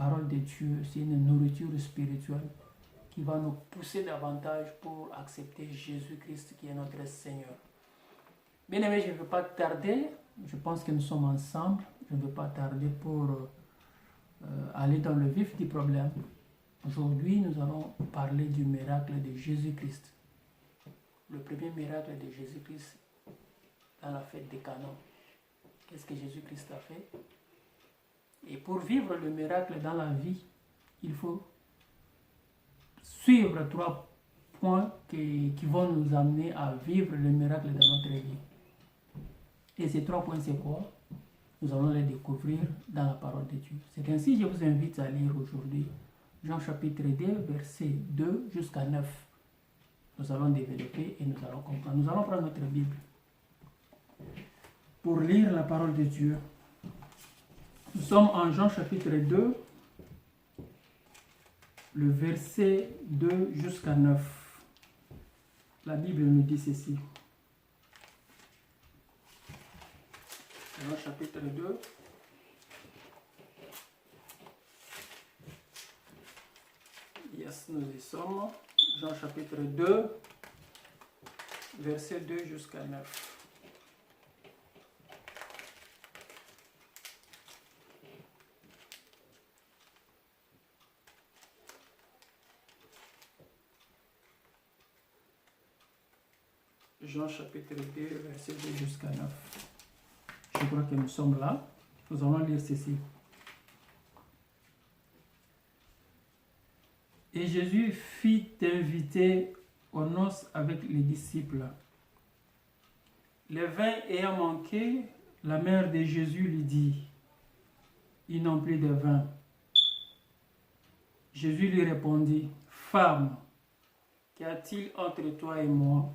parole de Dieu, c'est une nourriture spirituelle qui va nous pousser davantage pour accepter Jésus-Christ qui est notre Seigneur. Bien aimé, je ne veux pas tarder, je pense que nous sommes ensemble, je ne veux pas tarder pour aller dans le vif du problème. Aujourd'hui, nous allons parler du miracle de Jésus-Christ. Le premier miracle de Jésus-Christ dans la fête des Canons. Qu'est-ce que Jésus-Christ a fait? Et pour vivre le miracle dans la vie, il faut suivre 3 points qui vont nous amener à vivre le miracle dans notre vie. Et ces 3 points, c'est quoi? Nous allons les découvrir dans la parole de Dieu. C'est ainsi que je vous invite à lire aujourd'hui Jean chapitre 2, versets 2 jusqu'à 9. Nous allons développer et nous allons comprendre. Nous allons prendre notre Bible pour lire la parole de Dieu. Nous sommes en Jean chapitre 2, le verset 2 jusqu'à 9. La Bible nous dit ceci. Jean chapitre 2. Yes, nous y sommes. Jean chapitre 2, verset 2 jusqu'à 9. Jean chapitre 2, verset 2 jusqu'à 9. Je crois que nous sommes là. Nous allons lire ceci. Et Jésus fit inviter aux noces avec les disciples. Le vin ayant manqué, la mère de Jésus lui dit, « Ils n'ont plus de vin. » Jésus lui répondit, « Femme, qu'y a-t-il entre toi et moi?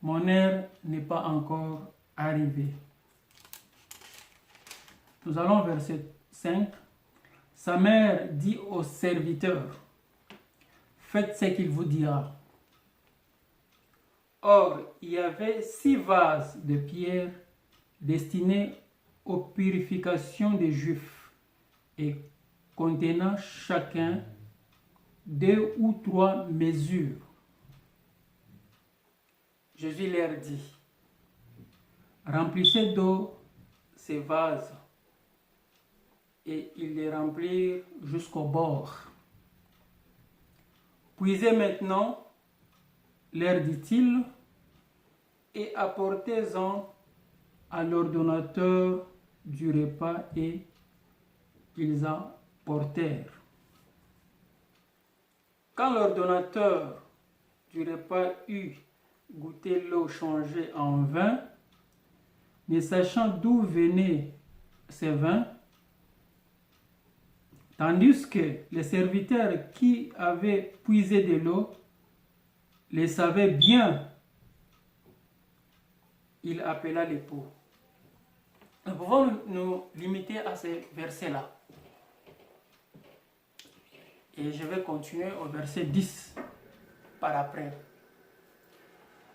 Mon heure n'est pas encore arrivée. » Nous allons au verset 5. Sa mère dit au serviteur, « Faites ce qu'il vous dira. » Or, il y avait 6 vases de pierre destinés aux purifications des Juifs et contenant chacun 2 ou 3 mesures. Jésus leur dit, « Remplissez d'eau ces vases. » Et ils les remplirent jusqu'au bord. « Puisez maintenant, leur dit-il, et apportez-en à l'ordonnateur du repas, et ils en portèrent. Quand l'ordonnateur du repas eut goûté l'eau changée en vin, ne sachant d'où venaient ces vins, tandis que les serviteurs qui avaient puisé de l'eau les savaient bien, il appela l'époux. Nous pouvons nous limiter à ces versets-là. Et je vais continuer au verset 10 par après.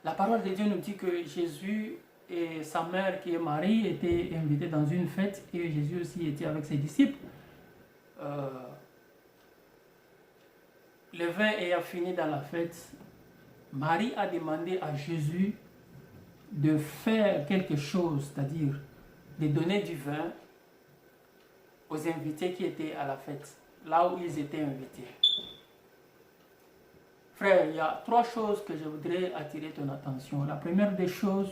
La parole de Dieu nous dit que Jésus et sa mère, qui est Marie, étaient invités dans une fête et Jésus aussi était avec ses disciples. Le vin ayant fini dans la fête, Marie a demandé à Jésus de faire quelque chose, c'est-à-dire de donner du vin aux invités qui étaient à la fête, là où ils étaient invités. Frère, il y a 3 choses que je voudrais attirer ton attention. La première des choses,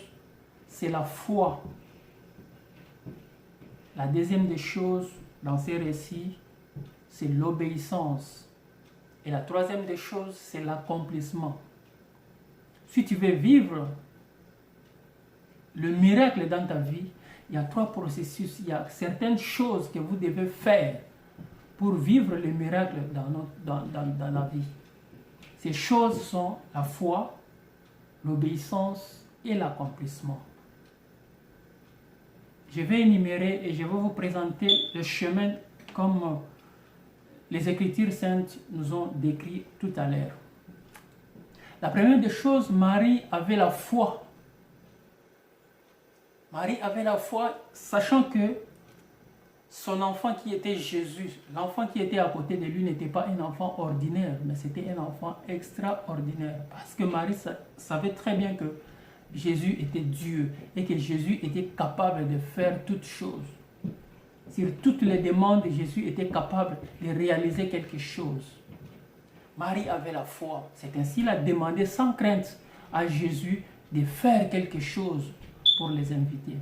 c'est la foi. La deuxième des choses dans ces récits, c'est l'obéissance. Et la troisième des choses, c'est l'accomplissement. Si tu veux vivre le miracle dans ta vie, il y a 3 processus, il y a certaines choses que vous devez faire pour vivre le miracle dans la vie. Ces choses sont la foi, l'obéissance et l'accomplissement. Je vais énumérer et je vais vous présenter le chemin comme les Écritures saintes nous ont décrit tout à l'heure. La première des choses, Marie avait la foi. Marie avait la foi, sachant que son enfant qui était Jésus, l'enfant qui était à côté de lui n'était pas un enfant ordinaire, mais c'était un enfant extraordinaire. Parce que Marie savait très bien que Jésus était Dieu et que Jésus était capable de faire toutes choses. Sur toutes les demandes, Jésus était capable de réaliser quelque chose. Marie avait la foi. C'est ainsi qu'elle a demandé sans crainte à Jésus de faire quelque chose pour les invités.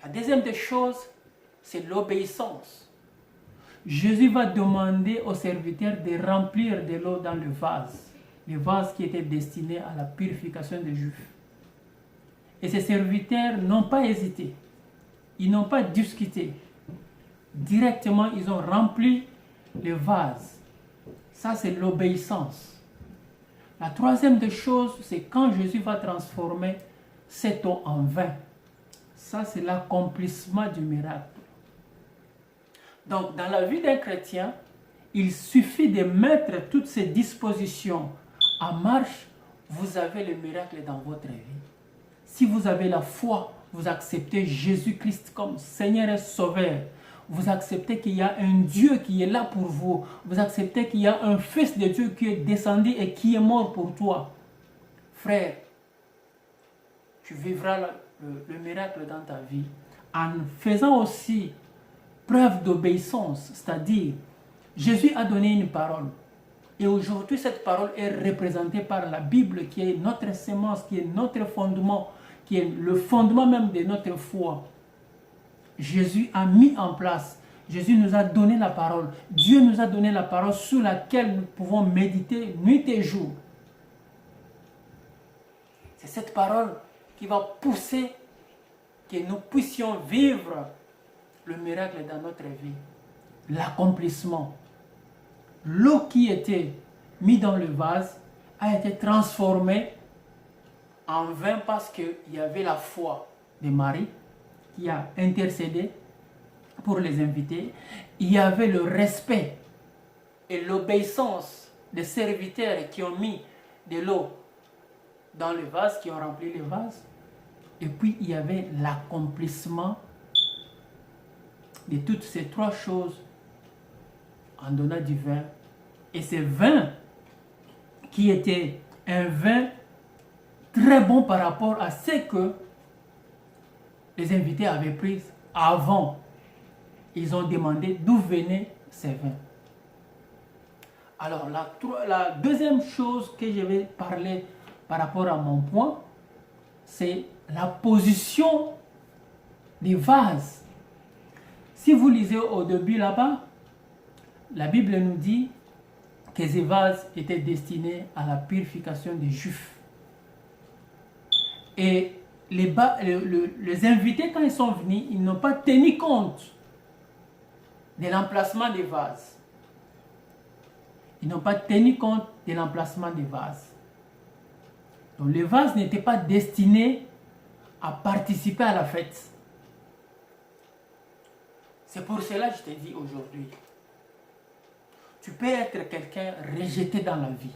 La deuxième des choses, c'est l'obéissance. Jésus va demander aux serviteurs de remplir de l'eau dans le vase qui était destiné à la purification des Juifs. Et ces serviteurs n'ont pas hésité, ils n'ont pas discuté. Directement, ils ont rempli le vase. Ça, c'est l'obéissance. La troisième des choses, c'est quand Jésus va transformer cette eau en vin. Ça, c'est l'accomplissement du miracle. Donc, dans la vie d'un chrétien, il suffit de mettre toutes ces dispositions en marche, vous avez le miracle dans votre vie. Si vous avez la foi, vous acceptez Jésus-Christ comme Seigneur et Sauveur. Vous acceptez qu'il y a un Dieu qui est là pour vous. Vous acceptez qu'il y a un Fils de Dieu qui est descendu et qui est mort pour toi. Frère, tu vivras le miracle dans ta vie en faisant aussi preuve d'obéissance, c'est-à-dire Jésus a donné une parole et aujourd'hui cette parole est représentée par la Bible qui est notre semence, qui est notre fondement, qui est le fondement même de notre foi. Jésus a mis en place, Jésus nous a donné la parole, Dieu nous a donné la parole sur laquelle nous pouvons méditer nuit et jour. C'est cette parole qui va pousser que nous puissions vivre le miracle dans notre vie, l'accomplissement. L'eau qui était mise dans le vase a été transformée en vin parce qu'il y avait la foi de Marie qui a intercédé pour les invités. Il y avait le respect et l'obéissance des serviteurs qui ont mis de l'eau dans le vase, qui ont rempli le vase. Et puis il y avait l'accomplissement de toutes ces trois choses en donnant du vin. Et ce vin qui était un vin très bon par rapport à ce que les invités avaient pris avant. Ils ont demandé d'où venaient ces vins. Alors la deuxième chose que je vais parler par rapport à mon point, c'est la position des vases. Si vous lisez au début là-bas, la Bible nous dit que ces vases étaient destinés à la purification des Juifs. Et les invités, quand ils sont venus, ils n'ont pas tenu compte de l'emplacement des vases. Ils n'ont pas tenu compte de l'emplacement des vases. Donc les vases n'étaient pas destinés à participer à la fête. C'est pour cela que je te dis aujourd'hui, tu peux être quelqu'un rejeté dans la vie,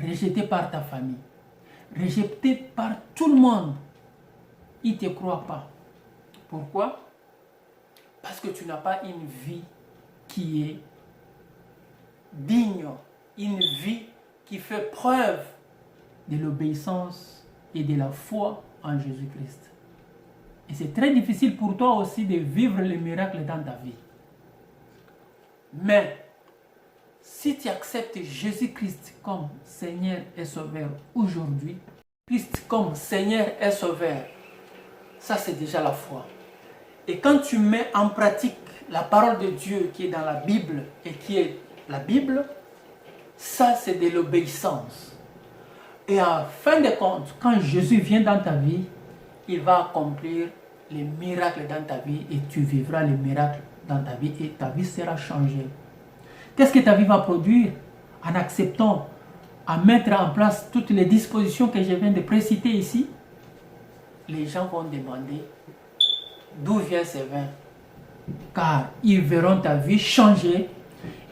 rejeté par ta famille, rejeté par tout le monde. Ils ne te croient pas. Pourquoi? Parce que tu n'as pas une vie qui est digne, une vie qui fait preuve de l'obéissance et de la foi en Jésus-Christ. Et c'est très difficile pour toi aussi de vivre le miracle dans ta vie. Mais si tu acceptes Jésus-Christ comme Seigneur et Sauveur aujourd'hui, Christ comme Seigneur et Sauveur, ça c'est déjà la foi. Et quand tu mets en pratique la parole de Dieu qui est dans la Bible et qui est la Bible, ça c'est de l'obéissance. Et en fin de compte, quand Jésus vient dans ta vie, il va accomplir les miracles dans ta vie et tu vivras les miracles dans ta vie et ta vie sera changée. Qu'est-ce que ta vie va produire en acceptant, à mettre en place toutes les dispositions que je viens de préciter ici? Les gens vont demander d'où vient ce vin, car ils verront ta vie changer,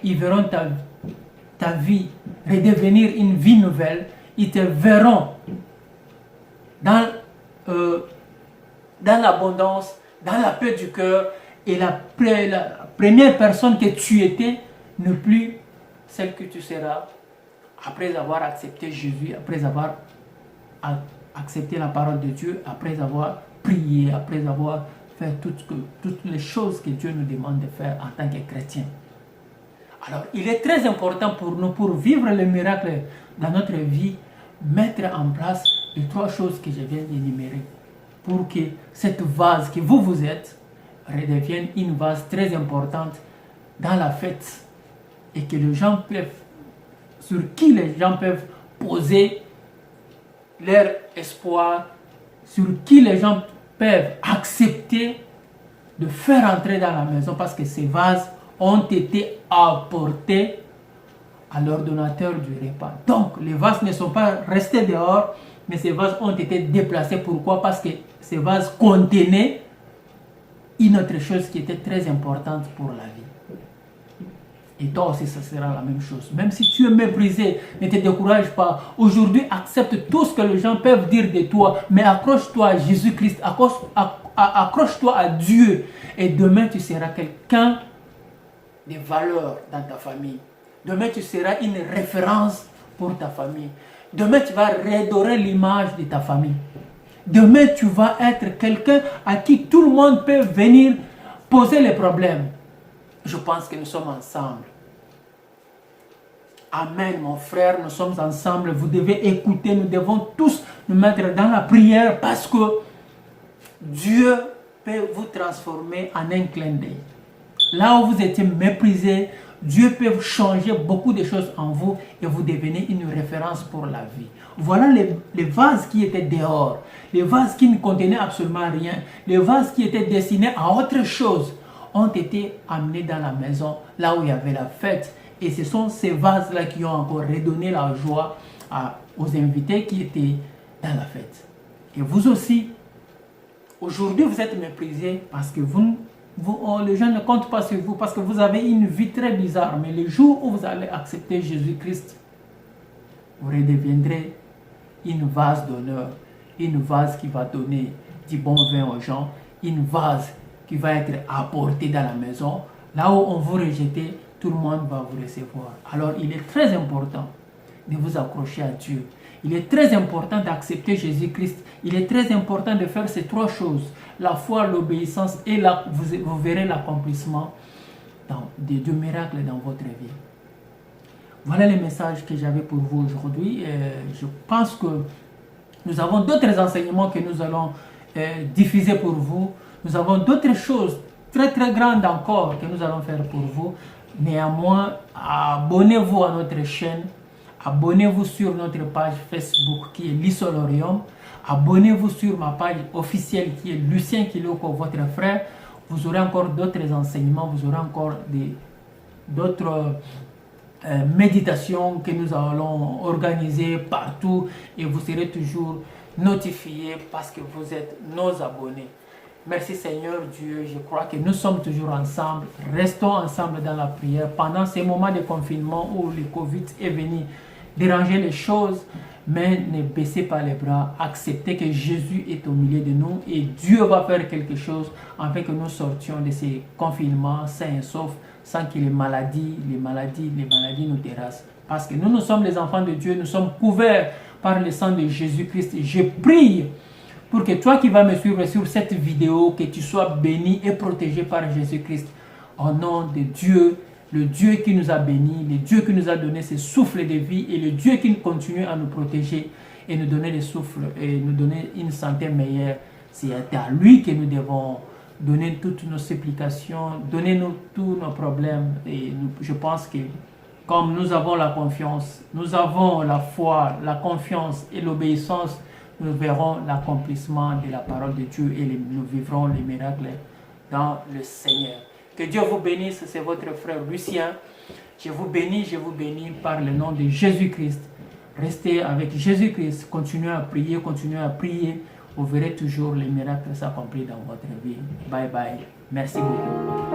ils verront ta vie redevenir une vie nouvelle, ils te verront dans l'abondance, dans la paix du cœur, et la première personne que tu étais n'est plus celle que tu seras après avoir accepté Jésus, après avoir accepté la parole de Dieu, après avoir prié, après avoir fait toutes les choses que Dieu nous demande de faire en tant que chrétien. Alors, il est très important pour nous, pour vivre le miracle dans notre vie, mettre en place les 3 choses que je viens d'énumérer pour que cette vase que vous êtes redevienne une vase très importante dans la fête et que les gens peuvent, sur qui les gens peuvent poser leur espoir, sur qui les gens peuvent accepter de faire entrer dans la maison parce que ces vases ont été apportés à l'ordonnateur du repas. Donc, les vases ne sont pas restés dehors, mais ces vases ont été déplacés. Pourquoi? Parce que ces vases contenaient une autre chose qui était très importante pour la vie. Et toi aussi, ça sera la même chose. Même si tu es méprisé, ne te décourage pas. Aujourd'hui, accepte tout ce que les gens peuvent dire de toi, mais accroche-toi à Jésus-Christ, accroche-toi à Dieu. Et demain, tu seras quelqu'un de valeur dans ta famille. Demain, tu seras une référence pour ta famille. Demain, tu vas redorer l'image de ta famille. Demain, tu vas être quelqu'un à qui tout le monde peut venir poser les problèmes. Je pense que nous sommes ensemble. Amen, mon frère, nous sommes ensemble. Vous devez écouter, nous devons tous nous mettre dans la prière parce que Dieu peut vous transformer en un clin d'œil. Là où vous étiez méprisé, Dieu peut changer beaucoup de choses en vous et vous devenez une référence pour la vie. Voilà les vases qui étaient dehors, les vases qui ne contenaient absolument rien, les vases qui étaient destinés à autre chose ont été amenés dans la maison, là où il y avait la fête. Et ce sont ces vases-là qui ont encore redonné la joie aux invités qui étaient dans la fête. Et vous aussi, aujourd'hui vous êtes méprisés parce que les gens ne comptent pas sur vous, parce que vous avez une vie très bizarre. Mais le jour où vous allez accepter Jésus-Christ, vous redeviendrez une vase d'honneur, une vase qui va donner du bon vin aux gens, une vase qui va être apportée dans la maison. Là où on vous rejette, tout le monde va vous recevoir. Alors il est très important de vous accrocher à Dieu. Il est très important d'accepter Jésus-Christ. Il est très important de faire ces 3 choses. La foi, l'obéissance et vous verrez l'accomplissement des 2 miracles dans votre vie. Voilà les messages que j'avais pour vous aujourd'hui. Je pense que nous avons d'autres enseignements que nous allons diffuser pour vous. Nous avons d'autres choses très très grandes encore que nous allons faire pour vous. Néanmoins, abonnez-vous à notre chaîne. Abonnez-vous sur notre page Facebook qui est Lissolorium. Abonnez-vous sur ma page officielle qui est Lucien Kiloko, votre frère. Vous aurez encore d'autres enseignements, vous aurez encore d'autres méditations que nous allons organiser partout et vous serez toujours notifiés parce que vous êtes nos abonnés. Merci Seigneur Dieu, je crois que nous sommes toujours ensemble. Restons ensemble dans la prière pendant ces moments de confinement où le Covid est venu déranger les choses, mais ne baissez pas les bras, acceptez que Jésus est au milieu de nous et Dieu va faire quelque chose afin que nous sortions de ces confinements sains et saufs, sans que les maladies nous terrassent. Parce que nous sommes les enfants de Dieu, nous sommes couverts par le sang de Jésus-Christ. Je prie pour que toi qui vas me suivre sur cette vidéo, que tu sois béni et protégé par Jésus-Christ. Au nom de Dieu, le Dieu qui nous a bénis, le Dieu qui nous a donné ce souffle de vie et le Dieu qui continue à nous protéger et nous donner le souffle et nous donner une santé meilleure. C'est à lui que nous devons donner toutes nos supplications, donner-nous tous nos problèmes. Et je pense que comme nous avons la confiance, nous avons la foi, la confiance et l'obéissance, nous verrons l'accomplissement de la parole de Dieu et nous vivrons les miracles dans le Seigneur. Que Dieu vous bénisse, c'est votre frère Lucien. Je vous bénis par le nom de Jésus-Christ. Restez avec Jésus-Christ, continuez à prier. Vous verrez toujours les miracles s'accomplir dans votre vie. Bye bye. Merci beaucoup.